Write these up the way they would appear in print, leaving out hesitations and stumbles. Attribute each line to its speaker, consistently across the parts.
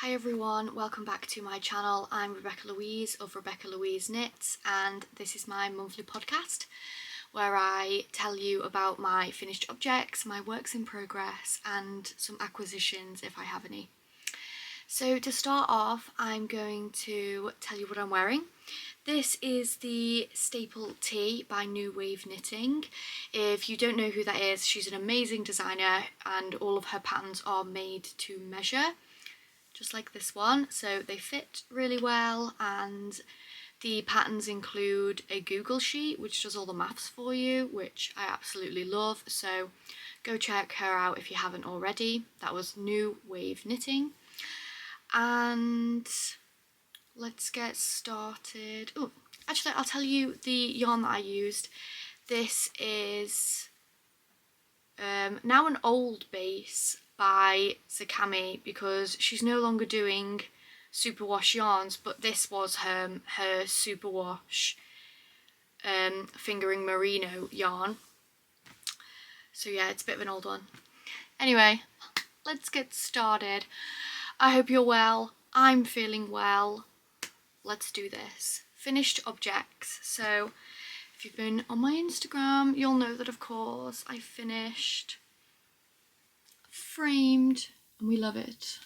Speaker 1: Hi everyone, welcome back to my channel. I'm Rebecca Louise of Rebecca Louise Knits, and this is my monthly podcast where I tell you about my finished objects, my works in progress and some acquisitions if I have any. So to start off, I'm going to tell you what I'm wearing. This is the Staple Tee by New Wave Knitting. If you don't know who that is, she's an amazing designer and all of her patterns are made to measure, just like this one. So they fit really well, and the patterns include a Google sheet which does all the maths for you, which I absolutely love. So go check her out if you haven't already. That was New Wave Knitting. And let's get started. Oh, actually I'll tell you the yarn that I used. This is now an old base by Zakami because she's no longer doing superwash yarns, but this was her superwash fingering merino yarn. So yeah, it's a bit of an old one. Anyway, let's get started. I hope you're well. I'm feeling well. Let's do this. Finished objects. So if you've been on my Instagram, you'll know that of course I finished Framed, and we love it.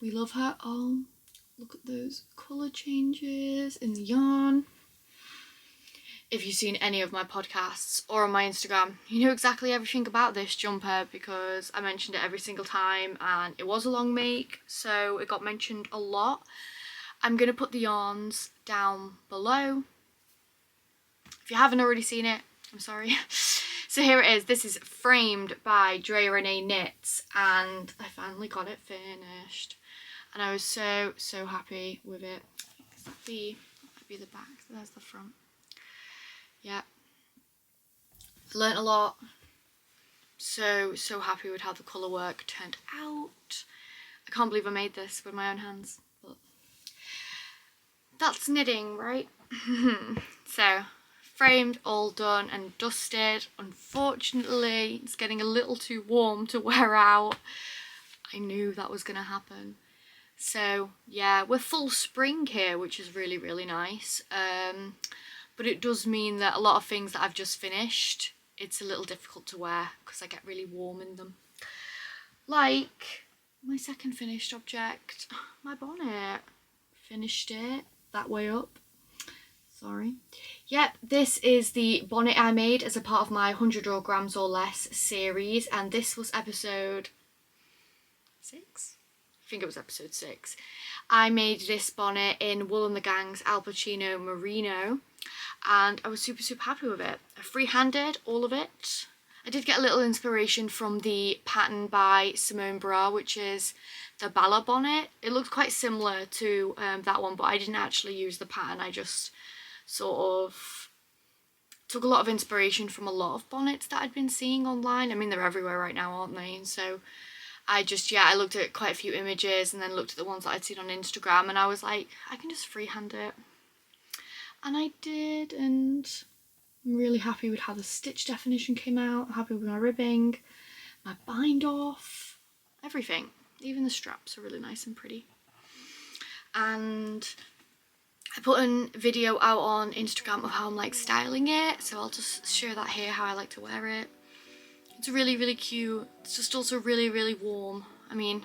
Speaker 1: We love her. Oh, look at those colour changes in the yarn. If you've seen any of my podcasts or on my Instagram, you know exactly everything about this jumper because I mentioned it every single time, and it was a long make, so it got mentioned a lot. I'm going to put the yarns down below. If you haven't already seen it, I'm sorry. So here it is. This is Framed by Drea Renee Knits, and I finally got it finished. And I was so happy with it. That might be the back. There's the front. Yeah. I learnt a lot. So happy with how the colour work turned out. I can't believe I made this with my own hands. But that's knitting, right? So framed, all done and dusted. Unfortunately, it's getting a little too warm to wear out. I knew that was going to happen. So yeah, we're full spring here, which is really nice. But it does mean that a lot of things that I've just finished, it's a little difficult to wear because I get really warm in them. Like my second finished object, my bonnet. Finished it that way up. Sorry. Yep, this is the bonnet I made as a part of my 100 grams or less series, and this was episode 6? I think it was episode 6. I made this bonnet in Wool and the Gang's Alpachino Merino, and I was super happy with it. I freehanded all of it. I did get a little inspiration from the pattern by Simone, which is the Balabonnet. It looked quite similar to that one, but I didn't actually use the pattern. I just sort of took a lot of inspiration from a lot of bonnets that I'd been seeing online. I mean, they're everywhere right now, aren't they? And so I looked at quite a few images and then looked at the ones that I'd seen on Instagram, and I was like, I can just freehand it. And I did, and I'm really happy with how the stitch definition came out. I'm happy with my ribbing, my bind off, everything. Even the straps are really nice and pretty. And I put a video out on Instagram of how I'm like styling it, so I'll just share that here, how I like to wear it. It's really cute. It's just also really warm. I mean,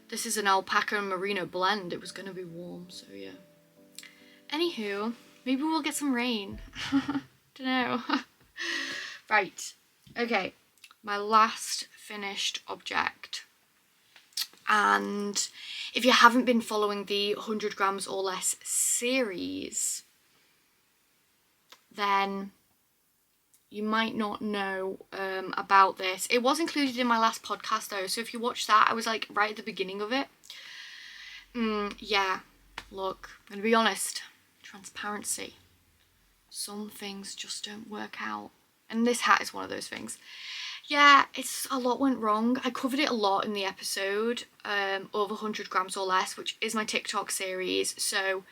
Speaker 1: this is an alpaca and merino blend. It was going to be warm, so yeah. Anywho, maybe we'll get some rain. Don't know. Right, okay, my last finished object. And if you haven't been following the 100 grams or less series, then you might not know about this. It was included in my last podcast though, so if you watch that, I was like right at the beginning of it. Yeah, look, I'm gonna be honest. Transparency. Some things just don't work out. And this hat is one of those things. Yeah, it's a lot went wrong. I covered it a lot in the episode, over 100 grams or less, which is my TikTok series. So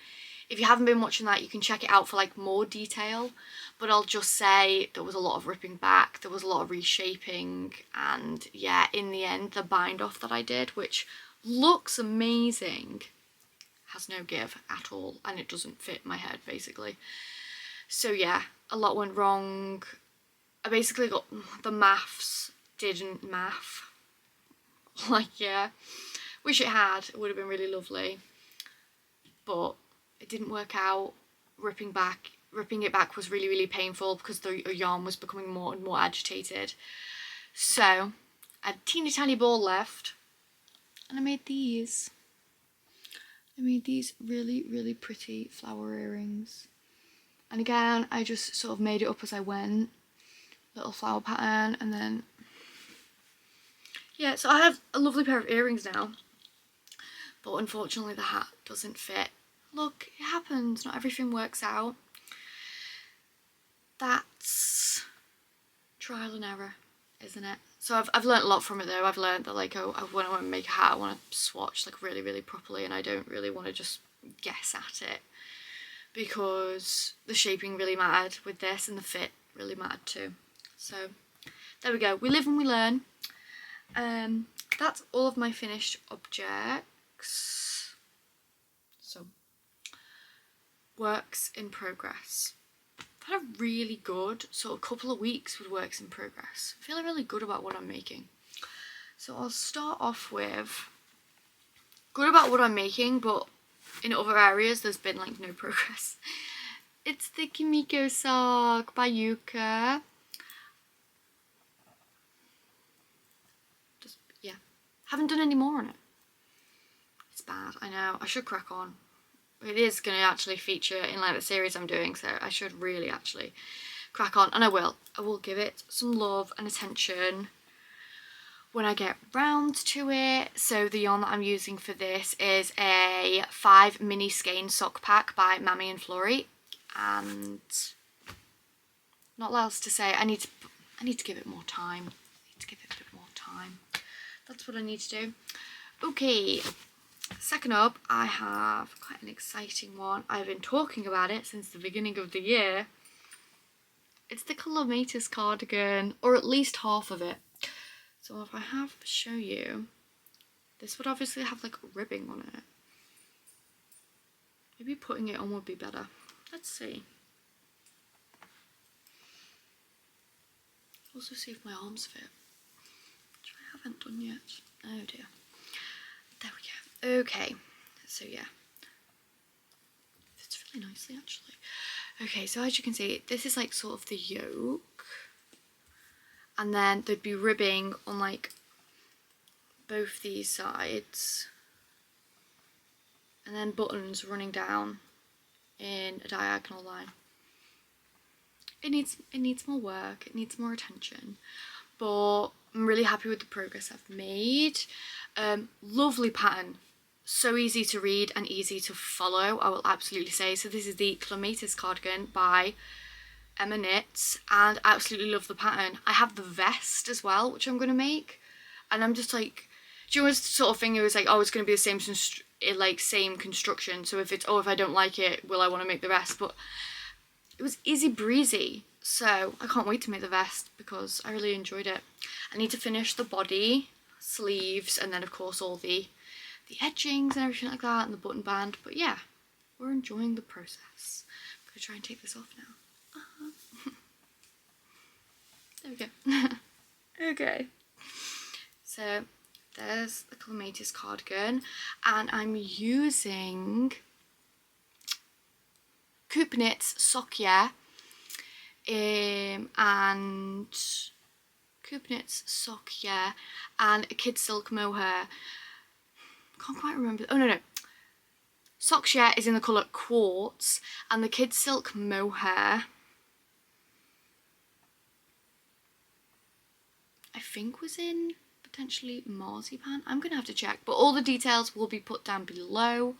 Speaker 1: if you haven't been watching that, you can check it out for like more detail. But I'll just say there was a lot of ripping back, there was a lot of reshaping, and yeah, in the end, the bind off that I did, which looks amazing, has no give at all, and it doesn't fit my head basically. So yeah, a lot went wrong. I basically got the maths didn't math. Like, yeah, wish it had. It would have been really lovely, but it didn't work out. Ripping it back was really, really painful because the yarn was becoming more and more agitated. So I had a teeny tiny ball left, and I made these. I made these really, really pretty flower earrings. And again, I just sort of made it up as I went. Little flower pattern, and then yeah, so I have a lovely pair of earrings now, but unfortunately the hat doesn't fit. Look, it happens, not everything works out. That's trial and error, isn't it? So I've learned a lot from it though. I've learned that like, oh, when I want to make a hat, I want to swatch like really, really properly, and I don't really want to just guess at it, because the shaping really mattered with this and the fit really mattered too. So there we go, we live and we learn. That's all of my finished objects. So, works in progress. I've had a really good sort of couple of weeks with works in progress. I'm feeling really good about what I'm making. So I'll start off with good about what I'm making, but in other areas there's been like no progress. It's the Kumiko sock by Yucca. Haven't done any more on it. It's bad, I know. I should crack on. It is going to actually feature in like the series I'm doing, so I should really actually crack on, and I will. I will give it some love and attention when I get round to it. So the yarn that I'm using for this is a 5 mini skein sock pack by Mamie and Florrie, and not a lot else to say. I need to give it more time. I need to give it a bit more time. That's what I need to do. Okay, second up, I have quite an exciting one. I've been talking about it since the beginning of the year. It's the Clematis Cardigan, or at least half of it. So if I have to show you, this would obviously have like ribbing on it. Maybe putting it on would be better. Let's see. Also see if my arms fit. Haven't done yet. Oh dear. There we go. Okay, so yeah, fits really nicely actually. Okay, so as you can see, this is like sort of the yoke, and then there'd be ribbing on like both these sides, and then buttons running down in a diagonal line. It needs more work, it needs more attention, but I'm really happy with the progress I've made. Lovely pattern, so easy to read and easy to follow, I will absolutely say. So this is the Clematis Cardigan by Emma Knits, and I absolutely love the pattern. I have the vest as well, which I'm going to make, and I'm just like, do you know, this sort of thing, it was like, oh, it's going to be the same construction, so if it's, oh, if I don't like it, will I want to make the rest? But it was easy breezy, so I can't wait to make the vest because I really enjoyed it. I need to finish the body, sleeves, and then of course all the edgings and everything like that, and the button band. But yeah, we're enjoying the process. I'm going to try and take this off now. There we go. Okay, so there's the Clematis Cardigan, and I'm using Coop Knits Sock Yeah, and Coop Knits Sock Yeah, and a Kid Silk Mohair. Can't quite remember. Oh no. Sock Yeah is in the colour Quartz, and the Kid Silk Mohair I think was in potentially Marzipan. I'm gonna have to check, but all the details will be put down below.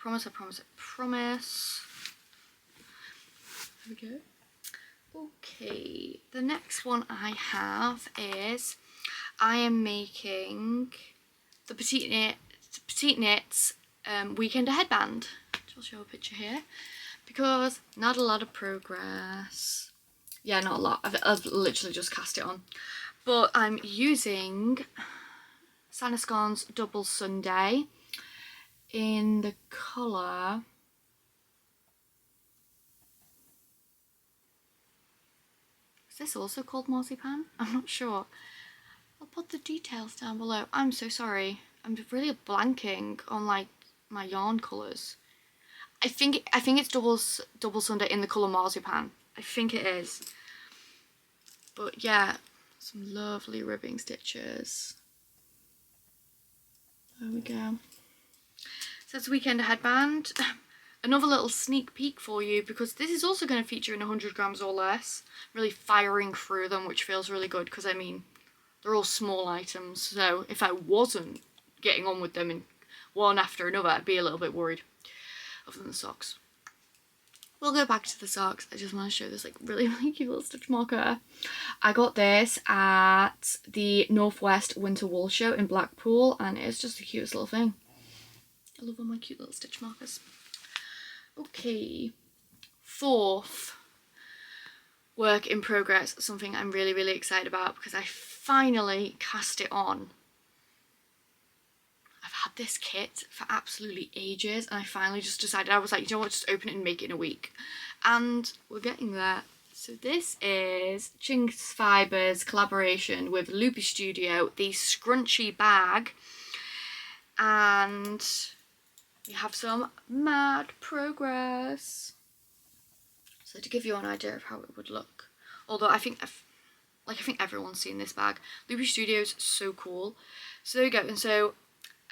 Speaker 1: I promise. There we go. Okay, the next one I have is I am making the Petite Knits Weekender headband, which I'll show a picture here, because not a lot of progress. Yeah, not a lot. I've literally just cast it on. But I'm using Sanascon's Double Sunday in the colour... Is this also called Marzipan? I'm not sure. I'll put the details down below. I'm so sorry. I'm really blanking on like my yarn colours. I think it's Double Sunday in the colour Marzipan. I think it is. But yeah, some lovely ribbing stitches. There we go. So it's a weekend headband. Another little sneak peek for you, because this is also going to feature in 100 grams or less. Really firing through them, which feels really good, because I mean, they're all small items. So if I wasn't getting on with them in one after another, I'd be a little bit worried. Other than the socks. We'll go back to the socks. I just want to show this like really cute little stitch marker. I got this at the Northwest Winter Wool Show in Blackpool, and it's just the cutest little thing. I love all my cute little stitch markers. Okay, fourth work in progress, something I'm really excited about because I finally cast it on. I've had this kit for absolutely ages, and I finally just decided, I was like, you know what, just open it and make it in a week. And we're getting there. So this is Qing Fibres collaboration with Loupy Studio, the Scrunchie bag. And we have some mad progress. So to give you an idea of how it would look, although I think everyone's seen this bag. Loupy Studio's so cool. So there we go. And so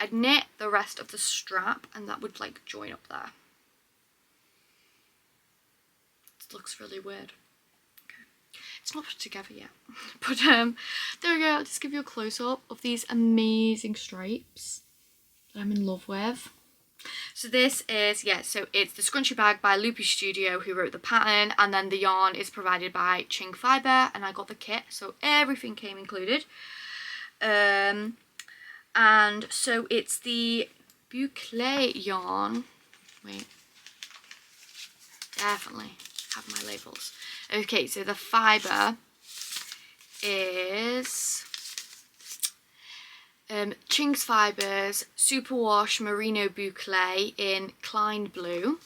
Speaker 1: I'd knit the rest of the strap, and that would like join up there. It looks really weird. Okay. It's not put together yet. But there we go. I'll just give you a close-up of these amazing stripes that I'm in love with. So this is, yeah, so it's the Scrunchie bag by Loupy Studio, who wrote the pattern, and then the yarn is provided by Qing Fibre, and I got the kit, so everything came included. And so it's the Boucle yarn. Wait, definitely have my labels. Okay, so the fibre is Qing's Fibres Superwash Merino Boucle in Klein Blue,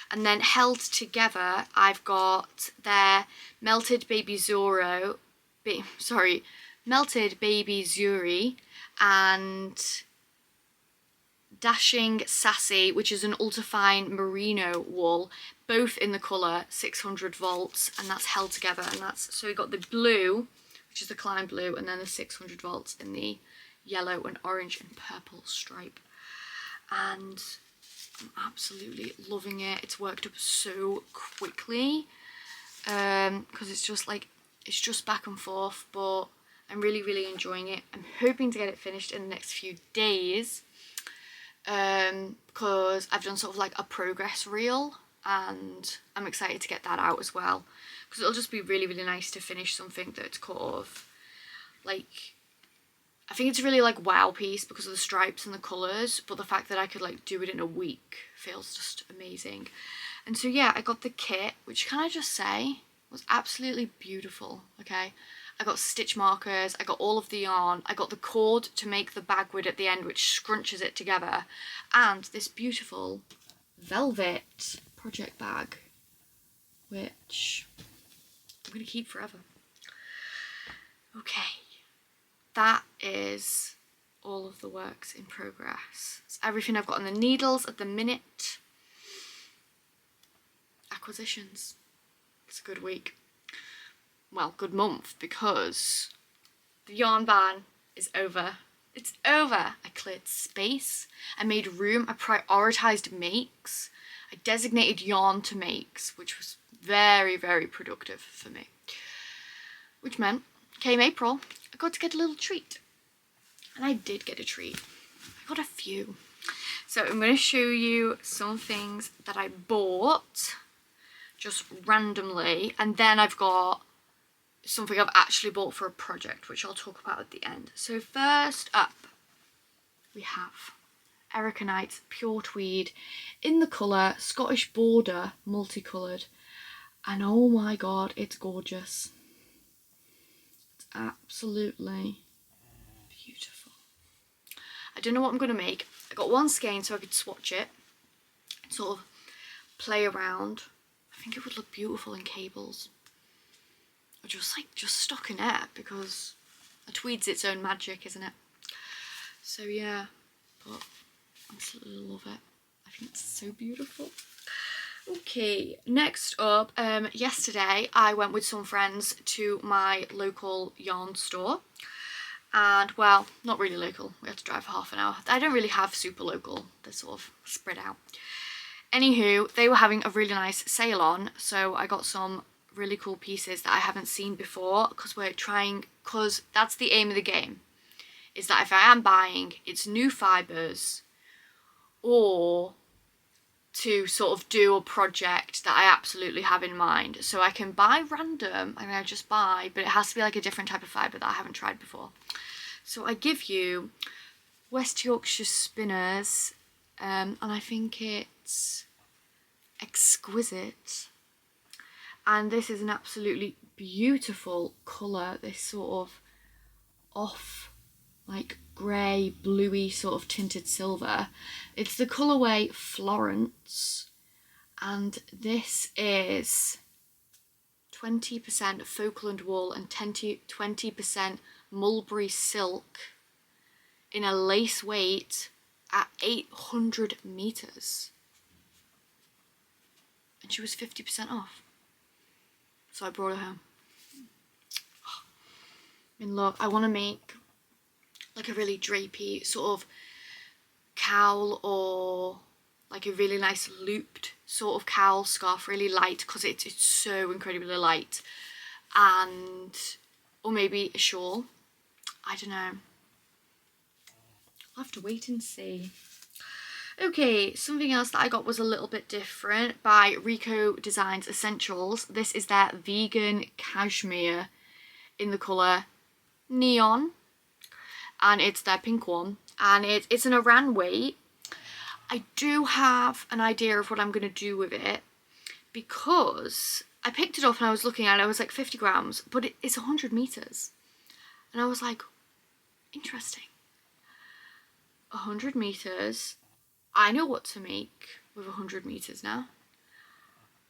Speaker 1: and then held together I've got their Melted Baby Suri and Dashing Sassy, which is an ultrafine merino wool, both in the colour 600 volts, and that's held together. And that's, so we got the blue, which is the Klein Blue, and then the 600 volts in the yellow and orange and purple stripe. And I'm absolutely loving it. It's worked up so quickly because it's just like, it's just back and forth, but I'm really enjoying it. I'm hoping to get it finished in the next few days because I've done sort of like a progress reel, and I'm excited to get that out as well, because it'll just be really nice to finish something that's kind of like, I think it's a really like wow piece because of the stripes and the colours, but the fact that I could like do it in a week feels just amazing. And so yeah, I got the kit, which can I just say was absolutely beautiful. Okay, I got stitch markers, I got all of the yarn, I got the cord to make the bag with at the end, which scrunches it together, and this beautiful velvet project bag, which I'm going to keep forever. Okay, that is all of the works in progress. It's everything I've got on the needles at the minute. Acquisitions. It's a good week. Well, good month, because the yarn ban is over. It's over. I cleared space. I made room. I prioritised makes. I designated yarn to makes, which was very productive for me. Which meant, came April, I got to get a little treat. And I did get a treat. I got a few. So I'm going to show you some things that I bought just randomly, and then I've got something I've actually bought for a project, which I'll talk about at the end. So first up, we have Erica Knight's Pure Tweed in the colour Scottish Border multicoloured, and oh my god, it's gorgeous. It's absolutely beautiful. I don't know what I'm going to make. I got one skein so I could swatch it, sort of play around. I think it would look beautiful in cables. Or just stuck in air, because a tweed's its own magic, isn't it? So yeah, but I absolutely love it. I think it's so beautiful. Okay, next up, yesterday I went with some friends to my local yarn store. And, well, not really local. We had to drive for half an hour. I don't really have super local. They're sort of spread out. Anywho, they were having a really nice sale on, so I got some really cool pieces that I haven't seen before, because that's the aim of the game, is that if I am buying, it's new fibres, or to sort of do a project that I absolutely have in mind. So I can buy random, I mean I just buy, but it has to be like a different type of fibre that I haven't tried before. So I give you West Yorkshire Spinners, and I think it's Exquisite. And this is an absolutely beautiful colour, this sort of off, like grey, bluey sort of tinted silver. It's the colourway Florence, and this is 20% Falkland wool and 20% mulberry silk in a lace weight at 800 metres. And she was 50% off. So I brought her home. I mean, look, I want to make like a really drapey sort of cowl, or like a really nice looped sort of cowl scarf, really light, because it's so incredibly light. And, or maybe a shawl. I don't know. I'll have to wait and see. Okay, something else that I got was a little bit different by Rico Designs Essentials. This is their vegan cashmere in the colour Neon, and it's their pink one, and it's an Iran weight. I do have an idea of what I'm going to do with it, because I picked it up and I was looking at it, I was like 50 grams, but it's 100 metres. And I was like, interesting. 100 metres. I know what to make with 100 metres now.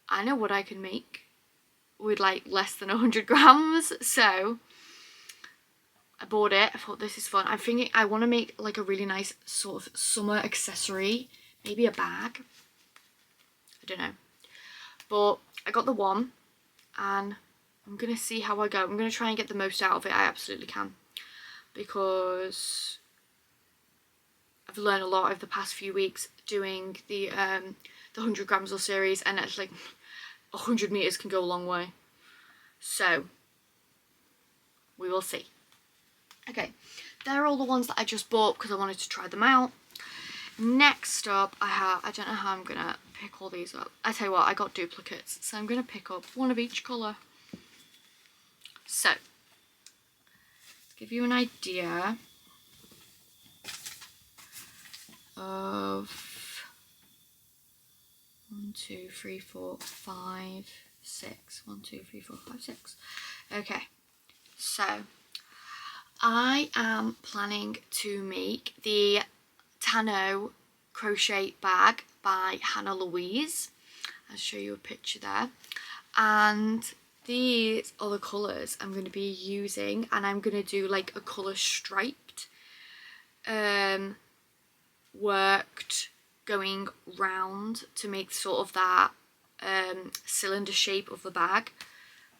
Speaker 1: I know what I can make with like less than 100 grams. So I bought it. I thought this is fun. I'm thinking I want to make like a really nice sort of summer accessory. Maybe a bag. I don't know. But I got the one and I'm going to see how I go. I'm going to try and get the most out of it. I absolutely can. Because I've learned a lot over the past few weeks doing the 100 grams or series, and it's like 100 meters can go a long way. So we will see. Okay, they're all the ones that I just bought because I wanted to try them out. Next up, I don't know how I'm gonna pick all these up. I tell you what, I got duplicates, so I'm gonna pick up one of each colour. So, to give you an idea of 1, 2, 3, 4, 5, 6. 1, 2, 3, 4, 5, 6. Okay, so I am planning to make the Tano crochet bag by Hannah Louise. I'll show you a picture there. And these are the colours I'm going to be using, and I'm going to do like a colour striped worked going round to make sort of that cylinder shape of the bag.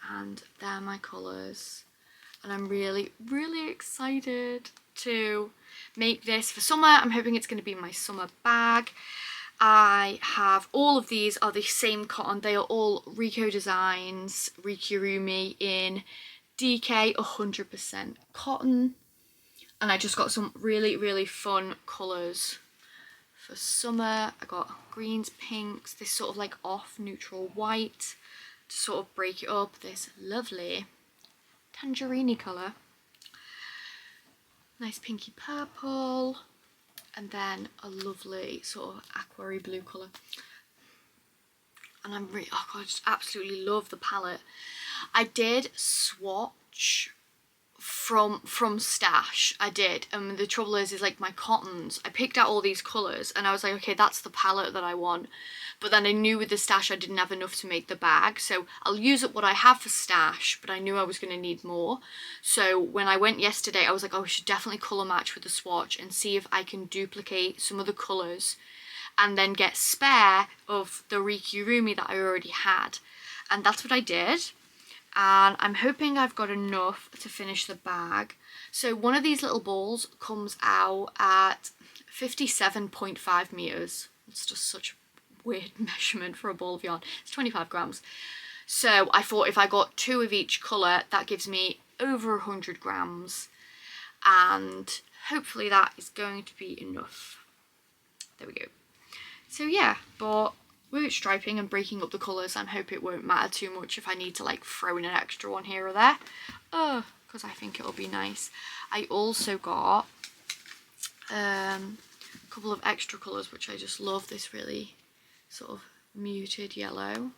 Speaker 1: And they're my colours, and I'm really excited to make this for summer. I'm hoping it's going to be my summer bag. I have all of these are the same cotton. They are all Rico Designs Rikirumi in DK 100% cotton. And I just got some really fun colours for summer. I got greens, pinks, this sort of like off neutral white to sort of break it up. This lovely tangerine colour. Nice pinky purple. And then a lovely sort of aqua blue colour. And I'm really, oh god, I just absolutely love the palette. I did swatch from stash. I did, and the trouble is like my cottons, I picked out all these colours and I was like, okay, that's the palette that I want, but then I knew with the stash I didn't have enough to make the bag, so I'll use up what I have for stash, but I knew I was going to need more. So when I went yesterday, I was like, oh, I should definitely colour match with the swatch and see if I can duplicate some of the colours and then get spare of the Rikirumi that I already had. And that's what I did. And I'm hoping I've got enough to finish the bag. So one of these little balls comes out at 57.5 meters. It's just such a weird measurement for a ball of yarn. It's 25 grams. So I thought if I got 2 of each colour, that gives me over 100 grams. And hopefully that is going to be enough. There we go. So yeah, but with striping and breaking up the colours, I hope it won't matter too much if I need to like throw in an extra one here or there. Because I think it'll be nice. I also got a couple of extra colours, which I just love. This really sort of muted yellow.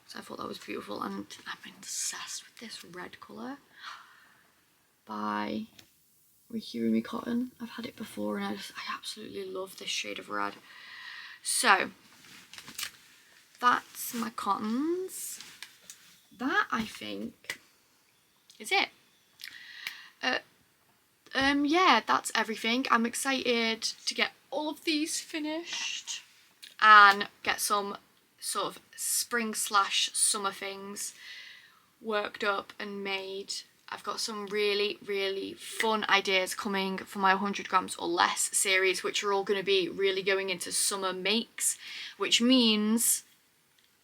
Speaker 1: So I thought that was beautiful, and I'm obsessed with this red colour by Rikirumi Cotton. I've had it before and I absolutely love this shade of red. So that's my cottons. That, I think, is it. Yeah, that's everything. I'm excited to get all of these finished and get some sort of spring / summer things worked up and made. I've got some really, really fun ideas coming for my 100 grams or less series, which are all going to be really going into summer makes, which means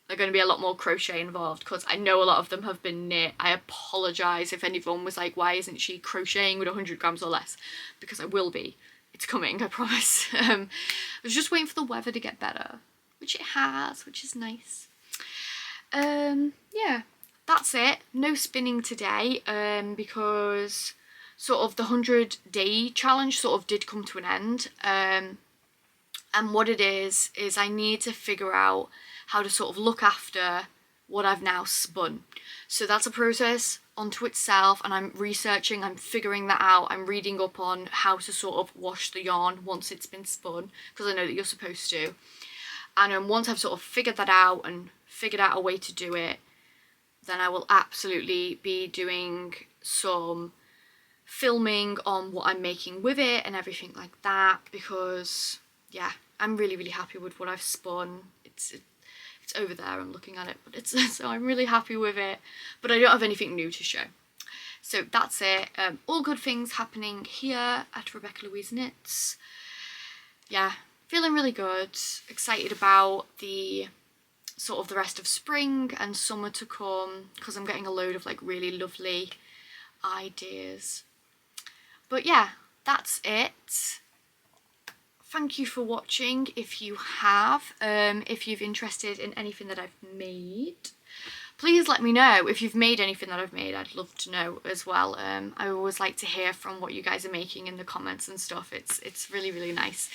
Speaker 1: there's going to be a lot more crochet involved, because I know a lot of them have been knit. I apologise if anyone was like, why isn't she crocheting with 100 grams or less? Because I will be. It's coming, I promise. I was just waiting for the weather to get better, which it has, which is nice. Yeah, that's it. No spinning today, because sort of the 100-day challenge sort of did come to an end. And what it is I need to figure out how to sort of look after what I've now spun. So that's a process onto itself, and I'm researching, I'm figuring that out, I'm reading up on how to sort of wash the yarn once it's been spun, because I know that you're supposed to. And once I've sort of figured that out and figured out a way to do it, then I will absolutely be doing some filming on what I'm making with it and everything like that, because yeah, I'm really, really happy with what I've spun. It's over there, I'm looking at it, but so I'm really happy with it, but I don't have anything new to show. So that's it. All good things happening here at Rebecca Louise Knits. Yeah, feeling really good, excited about the sort of the rest of spring and summer to come, because I'm getting a load of like really lovely ideas. But yeah, that's it. Thank you for watching if you have. If you're interested in anything that I've made, please let me know if you've made anything that I've made. I'd love to know as well. I always like to hear from what you guys are making in the comments and stuff. It's really, really nice.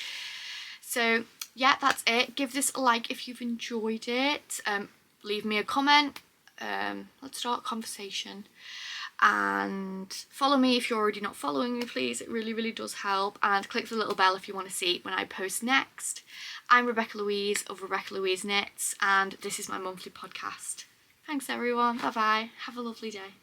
Speaker 1: So yeah, that's it. Give this a like if you've enjoyed it. Leave me a comment. Let's start a conversation. And follow me if you're already not following me, please. It really, really does help. And click the little bell if you want to see when I post next. I'm Rebecca Louise of Rebecca Louise Knits, and this is my monthly podcast. Thanks everyone. Bye bye. Have a lovely day.